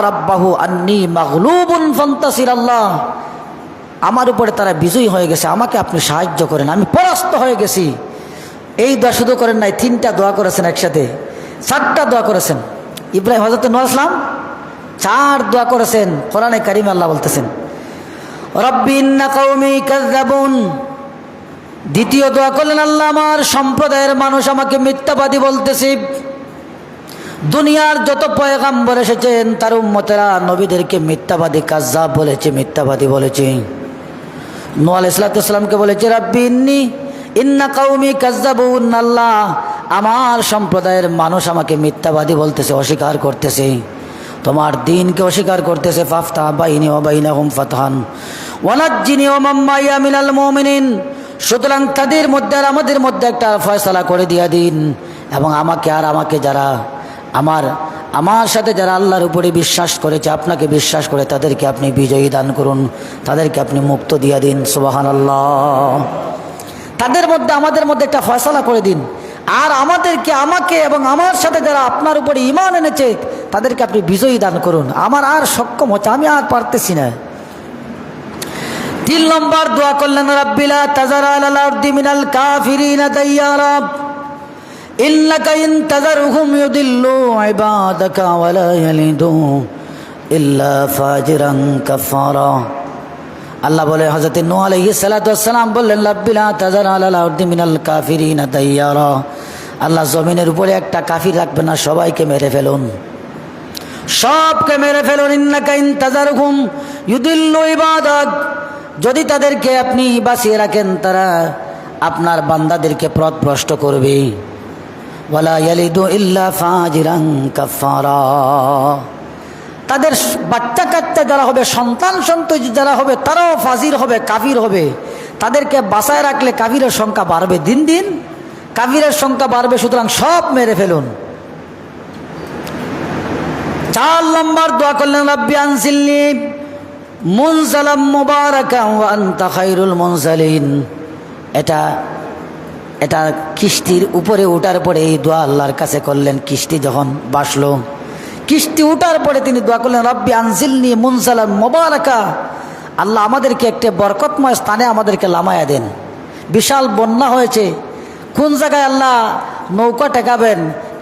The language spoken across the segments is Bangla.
রাব্বাহু আন্নী মাগলুবুন ফান্তাসির, আল্লাহ আমার উপরে তারা বিজয়ী হয়ে গেছে, আমাকে আপনি সাহায্য করেন, আমি পরাস্ত হয়ে গেছি। এই দোয়া শুধু করেন নাই, 3টা দোয়া করেছেন একসাথে, 4টা দোয়া করেছেন। ইব্রাহিম হযরত নূহ আলাইহিস সালাম 4 দোয়া করেছেন। কোরআনে কারিমে আল্লাহ বলতেছেন রব্বি ইন্না কওমি কাযযাবুন। দ্বিতীয় দোয়া করলেন, আল্লাহ আমার সম্প্রদায়ের মানুষ আমাকে মিথ্যাবাদী বলতেছে। দুনিয়ার যত পয়গম্বর এসেছেন তার উম্মতেরা নবীদেরকে মিথ্যাবাদী কাযযাব বলেছে, মিথ্যাবাদী বলেছে। নূহ আলাইহিস সালামকে বলেছে রব্বি ইন্না কওমি কাযযাবুন, আল্লাহ আমার সম্প্রদায়ের মানুষ আমাকে মিথ্যাবাদী বলতেছে, অস্বীকার করতেছে, তোমার দ্বীনকে অস্বীকার করতেছে। ফাফতাহ বাইনি ওয়া বাইনাহুম ফাতহান ওয়ানাজ্জিনি ওয়া মান মাইয়া মিনাল মুমিনিন। সুতরাং তাদের মধ্যে আর আমাদের মধ্যে একটা ফয়সালা করে দিয়া দিন, এবং আমাকে আর আমাকে যারা আমার সাথে যারা আল্লাহর উপরে বিশ্বাস করেছে, আপনাকে বিশ্বাস করে, তাদেরকে আপনি বিজয়ী দান করুন, তাদেরকে আপনি মুক্ত দিয়া দিন। সুবহানাল্লাহ। তাদের মধ্যে আমাদের মধ্যে একটা ফয়সালা করে দিন, আর আমাকে এবং আমার সাথে যারা আপনার উপরে ঈমান এনেছে তাদেরকে আপনি বিজয়ী দান করুন। আমার আর সক্ষম হচ্ছে, আমি আর পারতেছি না। 3 নম্বর দোয়া করলেন রাব্বি লা তাযার আলাল আরদি মিনাল কাফিরিনা দাইয়ারা ইন্নাকা ইন তাযারহুম ইউদিল্লু ইবাদাকা ওয়া লা ইয়ালিদু ইল্লা ফাজিরান কাফারা। আল্লাহ বলে, হযরত নূহ আলাইহিস সালাতু ওয়াস সালাম বললেন রাব্বি লা তাযার আলাল আরদি মিনাল কাফিরিনা দাইয়ারা, আল্লাহ জমিনের উপরে একটা কাফির রাখবেন না, সবাইকে মেরে ফেলুন, সবকে মেরে ফেলুন। ইন্নাকা ইন তাযারহুম ইউদিল্লু ইবাদাক, যদি তাদেরকে আপনি বাঁচিয়ে রাখেন তারা আপনার বান্দাদেরকে পথভ্রষ্ট করবে। ওয়ালা ইয়ালিদু ইল্লা ফাজিরান কাফারা, তাদের বাচ্চা কাচ্চা যারা হবে, সন্তান সন্ততি যারা হবে, তারাও ফাজির হবে, কাফির হবে। তাদেরকে বাঁচায় রাখলে কাফিরের সংখ্যা বাড়বে, দিন দিন কাফিরের সংখ্যা বাড়বে। সুতরাং সব মেরে ফেলুন। 4 নম্বর দোয়া করলেন রাব্বি আনজিলনি মুনজালাম মুবারাকান ওয়া আনতা খায়রুল মুনজালিন। এটা কিস্তির উপরে ওঠার পরে এই দোয়া আল্লাহর কাছে করলেন। কিস্তি যখন বাসলো, কিস্তি উঠার পরে তিনি দোয়া করলেন রব্বি আনজিলনি মুনজালাম মুবারাকা, আল্লাহ আমাদেরকে একটা বরকতময় স্থানে আমাদেরকে লামায়া দেন। বিশাল বন্যা হয়েছে, কোন জায়গায় আল্লাহ নৌকা টেকাবেন?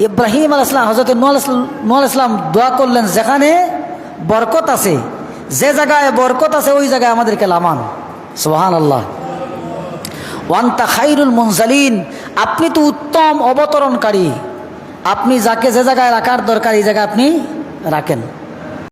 ইব্রাহিম আলাইহিস সালাম, হযরত নূহ আলাইহিস সালাম দোয়া করলেন যেখানে বরকত আছে, যে জায়গায় বরকত আছে ওই জায়গায় আমাদেরকে লামান। সুবহানাল্লাহ। ওয়ান্তা খায়রুল মুনজালিন, আপনি তো উত্তম অবতরণকারী, আপনি যাকে যে জায়গায় রাখার দরকার এই জায়গায় আপনি রাখেন।